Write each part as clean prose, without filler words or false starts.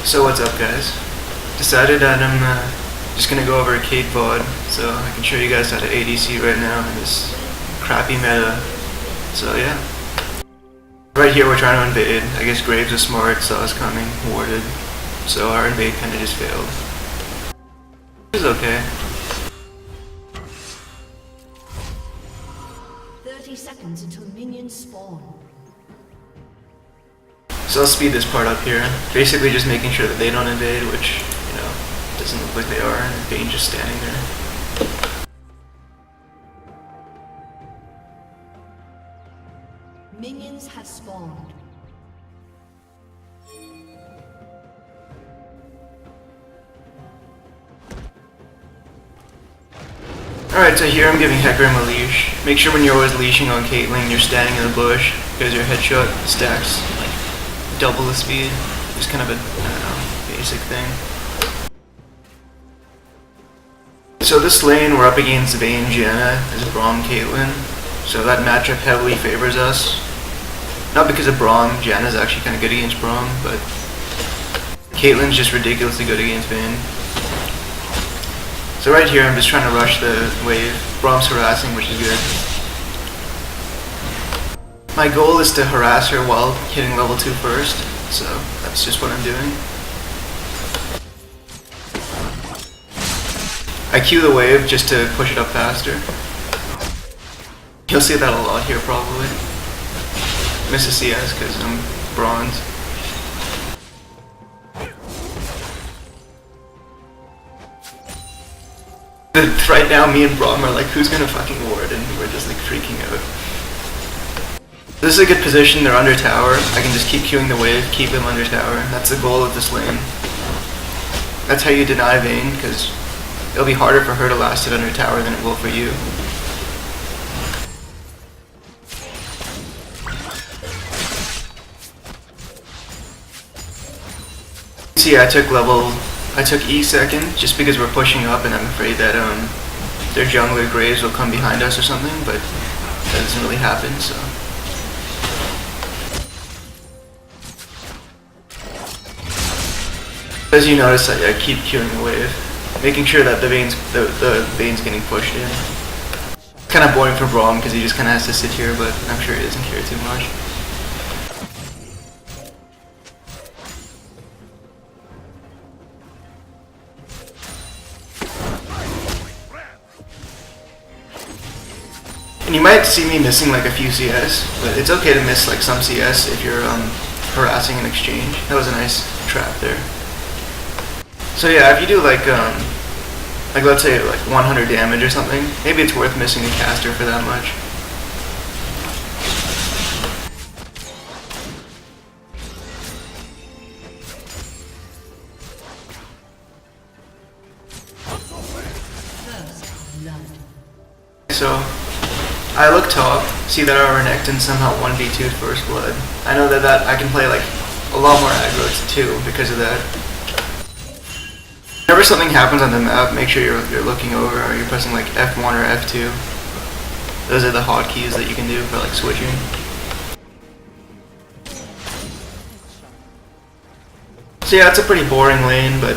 So what's up, guys? Decided that I'm just gonna go over a Cade VOD, so I can show you guys how to ADC right now in this crappy meta. So yeah. Right here we're trying to invade. I guess Graves was smart, saw us coming, warded. So our invade kinda just failed. It was okay. 30 seconds until minions spawn. So I'll speed this part up here. Basically just making sure that they don't invade, which, you know, doesn't look like they are, and Vane's just standing there. Minions have spawned. Alright, so here I'm giving Hecarim a leash. Make sure when you're always leashing on Caitlyn, you're standing in the bush, because your headshot stacks like double the speed. Just kind of a, I don't know, basic thing. So this lane, we're up against Vayne, Janna, as Braum, Caitlyn. So that matchup heavily favors us. Not because of Braum, Janna's actually kind of good against Braum, but Caitlyn's just ridiculously good against Vayne. So right here, I'm just trying to rush the wave. Braum's harassing, which is good. My goal is to harass her while hitting level 2 first, so that's just what I'm doing. I Q the wave just to push it up faster. You'll see that a lot here probably. Miss a CS because I'm bronze. Right now me and Braum are like, who's gonna fucking ward, and we're just like freaking out. This is a good position, they're under tower. I can just keep queuing the wave, keep them under tower. That's the goal of this lane. That's how you deny Vayne, because it'll be harder for her to last it under tower than it will for you. See, I took E second, just because we're pushing up and I'm afraid that their jungler Graves will come behind us or something, but that doesn't really happen, so. As you notice, I keep queuing the wave, making sure that the Vayne's getting pushed in. Kind of boring for Braum because he just kind of has to sit here, but I'm sure he doesn't care too much. And you might see me missing like a few CS, but it's okay to miss like some CS if you're harassing an exchange. That was a nice trap there. So yeah, if you do like let's say like 100 damage or something, maybe it's worth missing a caster for that much. So I look top, see that our Renekton somehow 1v2'd first blood. I know that I can play like a lot more aggro too because of that. Whenever something happens on the map, make sure you're looking over or you're pressing like F1 or F2. Those are the hotkeys that you can do for like switching. So yeah, it's a pretty boring lane, but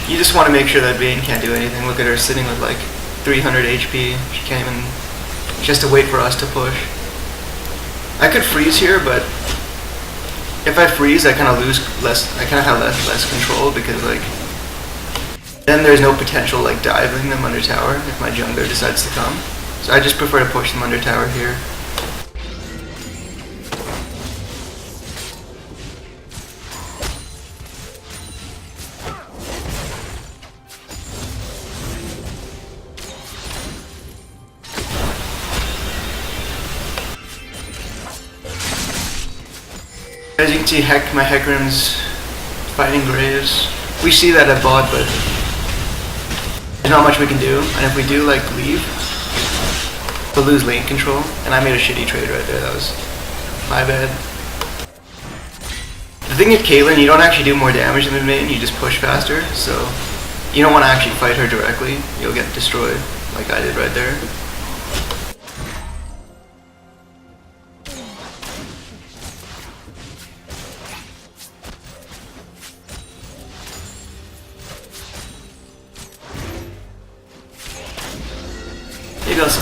you just want to make sure that Vayne can't do anything. Look at her sitting with like 300 HP. She can't even. She has to wait for us to push. I could freeze here, but if I freeze, I kind of lose less. I kind of have less control because like then there's no potential like diving them under tower if my jungler decides to come. So I just prefer to push them under tower here. As you can see, my Hecarim's fighting Graves. We see that at bot, but there's not much we can do. And if we do like leave, we'll lose lane control. And I made a shitty trade right there. That was my bad. The thing with Caitlyn, you don't actually do more damage than the main. You just push faster. So you don't want to actually fight her directly. You'll get destroyed, like I did right there.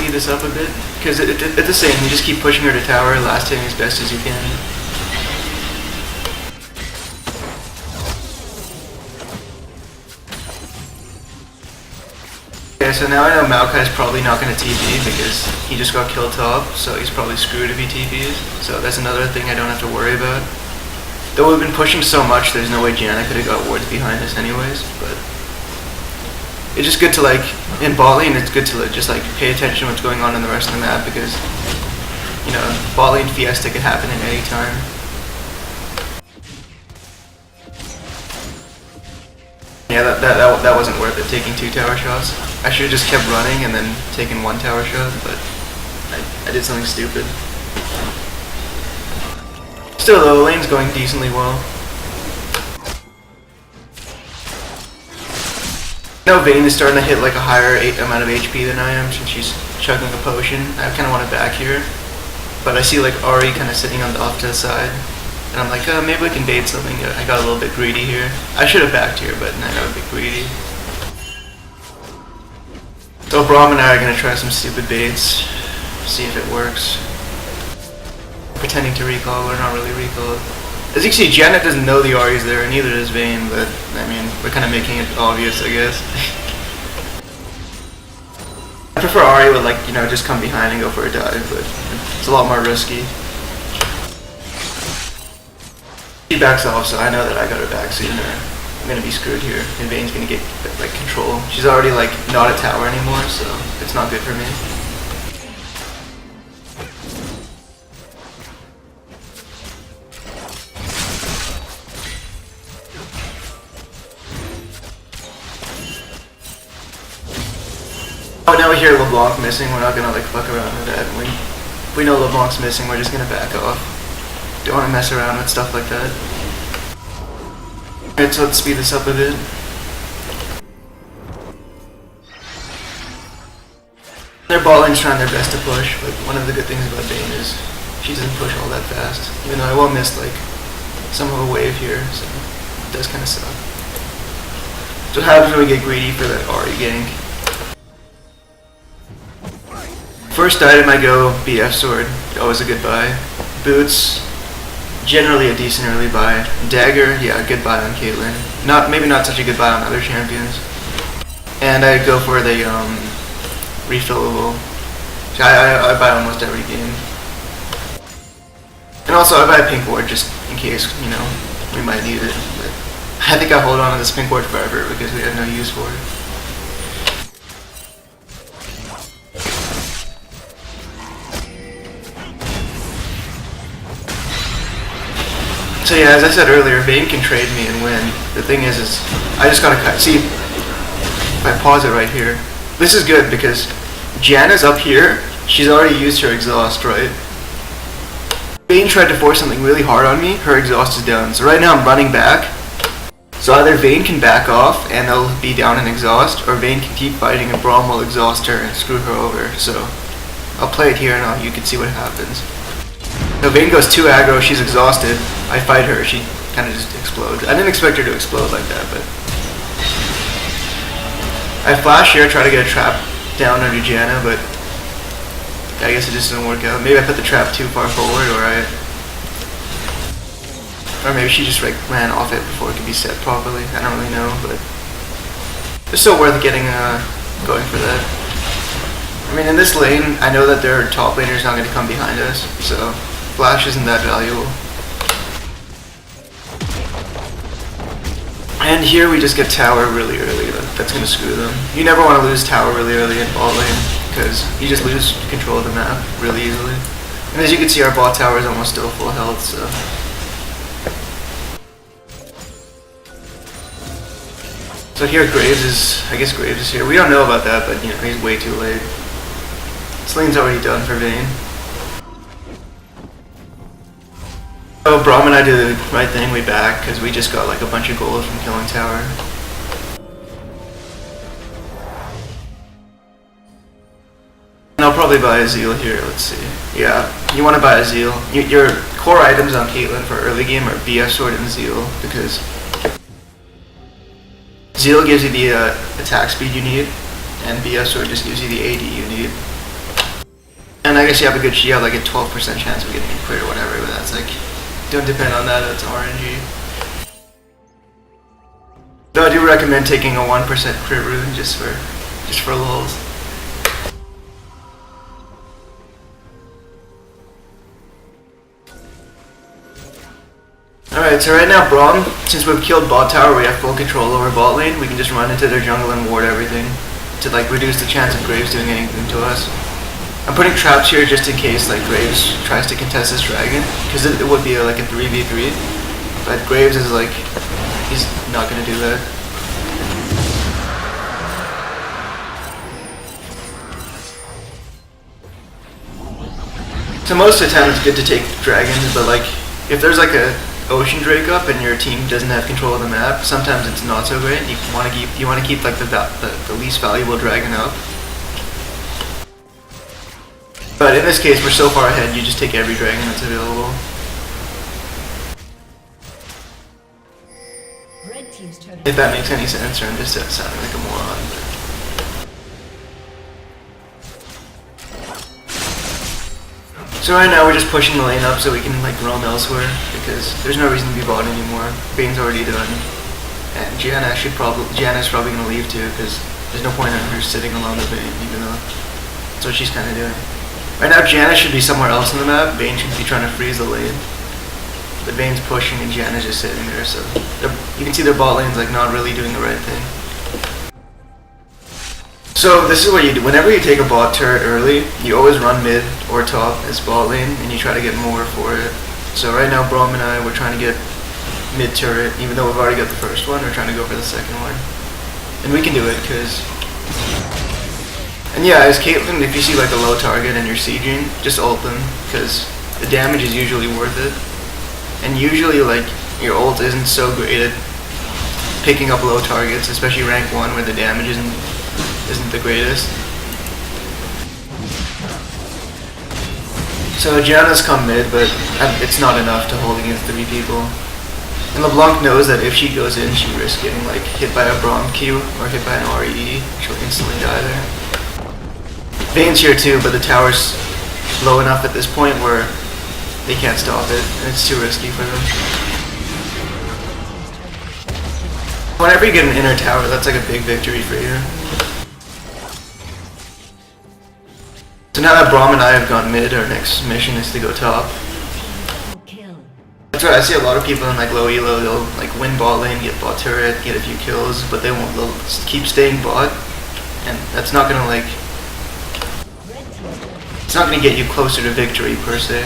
speed this up a bit, because at the same, you just keep pushing her to tower, last hitting as best as you can. Okay, so now I know Maokai's probably not going to TP because he just got killed top, so he's probably screwed if he TPs. So that's another thing I don't have to worry about. Though we've been pushing so much, there's no way Janna could have got wards behind us anyways, but it's just good to, like, in bot lane, it's good to just, like, pay attention to what's going on in the rest of the map because, you know, bot lane Fiesta could happen at any time. Yeah, that wasn't worth it, taking 2 tower shots. I should have just kept running and then taken 1 tower shot, but I did something stupid. Still though, the lane's going decently well. Now Vayne is starting to hit like a higher amount of HP than I am since she's chugging a potion. I kind of want to back here, but I see like Ahri kind of sitting on the off to the side. And I'm like, maybe we can bait something. I got a little bit greedy here. I should have backed here, but I got a bit greedy. So Braum and I are going to try some stupid baits, see if it works. Pretending to recall, we're not really recalled. As you can see, Janet doesn't know the Ahri's there, and neither does Vayne, but I mean, we're kind of making it obvious, I guess. I prefer Ahri would, like, you know, just come behind and go for a dive, but it's a lot more risky. She backs off, so I know that I got her back sooner. I'm gonna be screwed here, and Vayne's gonna get, like, control. She's already, like, not a tower anymore, so it's not good for me. Oh, now we hear LeBlanc missing, we're not gonna, like, fuck around with that. If we know LeBlanc's missing, we're just gonna back off. Don't want to mess around with stuff like that. Alright, so let's speed this up a bit. Their bot lane's trying their best to push, but one of the good things about Vayne is she doesn't push all that fast. Even though I will miss like some of a wave here, so it does kind of suck. So what happens when we get greedy for that Ahri gank? First item I go BF sword, always a good buy. Boots, generally a decent early buy. Dagger, yeah, good buy on Caitlyn. Maybe not such a good buy on other champions. And I go for the refillable. I buy almost every game. And also I buy a pink ward just in case, you know, we might need it. But I think I hold on to this pink ward forever because we have no use for it. So yeah, as I said earlier, Vayne can trade me and win. The thing is I just gotta cut. See, if I pause it right here, this is good because Janna's up here. She's already used her exhaust, right? Vayne tried to force something really hard on me. Her exhaust is down. So right now I'm running back. So either Vayne can back off and they'll be down in exhaust, or Vayne can keep fighting and Braum will exhaust her and screw her over. So I'll play it here and you can see what happens. So Vayne goes 2 aggro, she's exhausted. I fight her, she kind of just explodes. I didn't expect her to explode like that, but I flash here, try to get a trap down under Janna, but I guess it just didn't work out. Maybe I put the trap too far forward, or maybe she just like ran off it before it could be set properly. I don't really know, but it's still worth getting going for that. I mean, in this lane, I know that their top laner is not going to come behind us, so flash isn't that valuable. And here we just get tower really early. That's going to screw them. You never want to lose tower really early in bot lane because you just lose control of the map really easily. And as you can see, our bot tower is almost still full health, so. So here Graves is, I guess Graves is here. We don't know about that, but you know, he's way too late. This lane's already done for Vayne. So Braum and I do the right thing, we back, because we just got like a bunch of gold from killing tower. And I'll probably buy a Zeal here, let's see. Yeah, you want to buy a Zeal. Your core items on Caitlyn for early game are BF Sword and Zeal, because Zeal gives you the attack speed you need, and BF Sword just gives you the AD you need. And I guess you have like a 12% chance of getting a crit or whatever, but that's like, don't depend on that, that's RNG. Though I do recommend taking a 1% crit rune just for lulz. Alright, so right now Braum, since we've killed bot tower, we have full control over bot lane, we can just run into their jungle and ward everything to like reduce the chance of Graves doing anything to us. I'm putting traps here just in case like Graves tries to contest this dragon, because it would be like a 3v3, but Graves is like, he's not gonna do that. So most of the time it's good to take dragons, but like if there's like a ocean drake up and your team doesn't have control of the map, sometimes it's not so great. You want to keep like the least valuable dragon up. But in this case, we're so far ahead, you just take every dragon that's available. Red team's turret. If that makes any sense, or I'm just sounding like a moron. But. So right now we're just pushing the lane up so we can like roam elsewhere, because there's no reason to be bot anymore. Bane's already done, and Gianna's probably gonna leave too, because there's no point in her sitting alone with Bane, even though that's what she's kind of doing. Right now Gianna should be somewhere else in the map. Bane should be trying to freeze the lane, but Bane's pushing and Gianna's just sitting there. So you can see their bot lane's like not really doing the right thing. So this is what you do. Whenever you take a bot turret early, you always run mid or top as bot lane, and you try to get more for it. So right now Braum and I, we're trying to get mid turret, even though we've already got the first one, we're trying to go for the second one. And we can do it, because... And yeah, as Caitlyn, if you see like a low target and you're sieging, just ult them, because the damage is usually worth it. And usually like, your ult isn't so great at picking up low targets, especially rank 1 where the damage isn't the greatest. So Gianna's come mid, but it's not enough to hold against 3 people. And LeBlanc knows that if she goes in, she risks getting like hit by a Braum Q or hit by an RE. She'll instantly die there. Vayne's here too, but the tower's low enough at this point where they can't stop it, and it's too risky for them. Whenever you get an inner tower, that's like a big victory for you. So now that Braum and I have gone mid, our next mission is to go top. That's right, I see a lot of people in like low elo, they'll like win bot lane, get bot turret, get a few kills, but they'll keep staying bot, and that's not gonna like, it's not gonna get you closer to victory per se.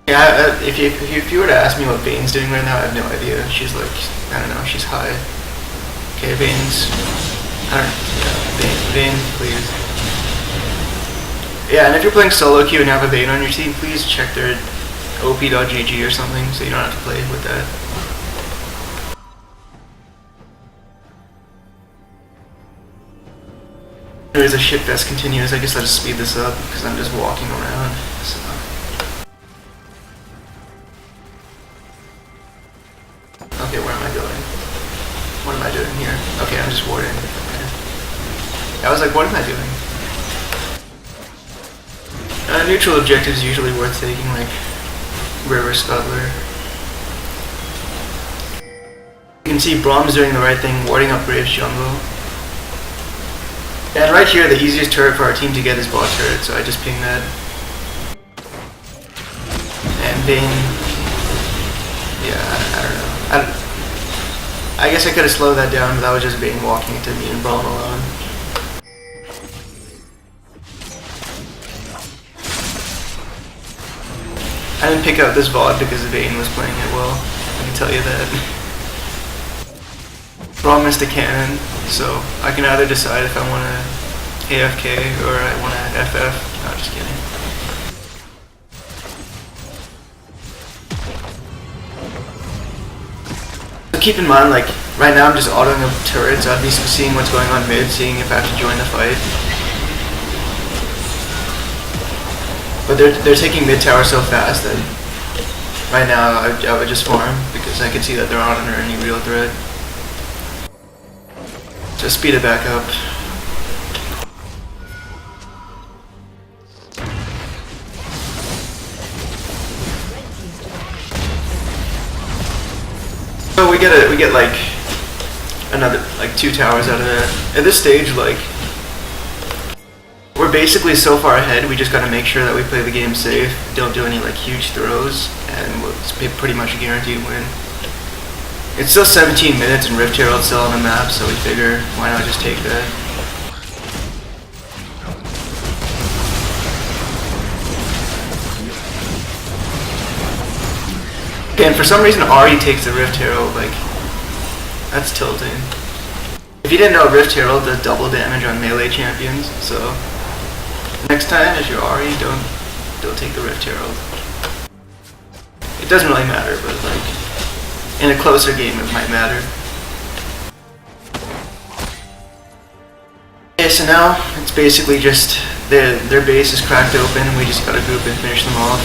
Yeah, if you were to ask me what Vayne's doing right now, I have no idea. She's like, I don't know, she's high. Okay, Vayne's, I don't know, Vayne, please. Yeah, and if you're playing solo queue and you have a Vayne on your team, please check their op.gg or something, so you don't have to play with that. Anyways, the shit fest continues. I guess I'll just speed this up, because I'm just walking around, so. Okay, where am I going? What am I doing here? Okay, I'm just warding. Okay. I was like, what am I doing? Neutral objectives usually worth taking, like River Scuttler. You can see Braum's doing the right thing, warding up Graves jungle. And right here, the easiest turret for our team to get is bot turret, so I just ping that. And Vayne, yeah, I don't know. I guess I could have slowed that down, but that was just Vayne walking into me and Braum alone. I didn't pick out this VOD because Vayne was playing it well, I can tell you that. Braum missed a cannon, so I can either decide if I want to AFK or I want to FF. No, just kidding. So keep in mind, like, right now I'm just autoing up turrets, I'd be seeing what's going on mid, seeing if I have to join the fight. But they're taking mid tower so fast that right now I would just farm, because I can see that they're not under any real threat. Just speed it back up. we get like another like 2 towers out of that. At this stage, like we're basically so far ahead. We just got to make sure that we play the game safe, don't do any like huge throws, and it's pretty much a guaranteed win. It's still 17 minutes and Rift Herald's still on the map, so we figure why not just take that. And for some reason Ari takes the Rift Herald, like, that's tilting. If you didn't know, Rift Herald does double damage on melee champions, so next time if you're Ari, don't take the Rift Herald. It doesn't really matter, but like, in a closer game it might matter. Okay, so now it's basically just their base is cracked open and we just gotta group and finish them off.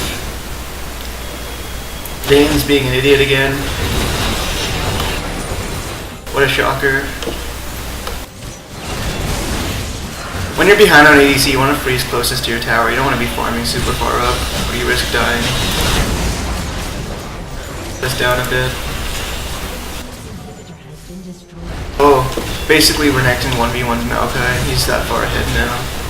Dane's being an idiot again. What a shocker. When you're behind on ADC, you want to freeze closest to your tower. You don't want to be farming super far up, or you risk dying. This down a bit. Oh, basically Renekton 1v1's Maokai. He's that far ahead now.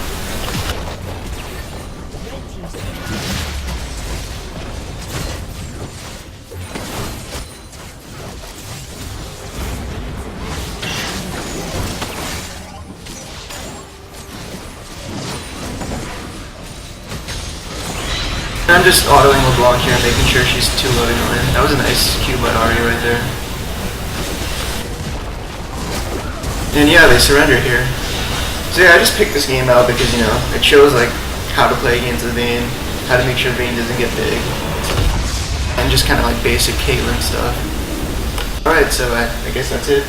I'm just autoing LeBlanc here and making sure she's 2-loading her in. That was a nice Q by Ari right there. And yeah, they surrender here. So yeah, I just picked this game out because, you know, it shows like how to play against the Vayne, how to make sure Vayne doesn't get big, and just kind of like basic Caitlyn stuff. Alright, so I guess that's it.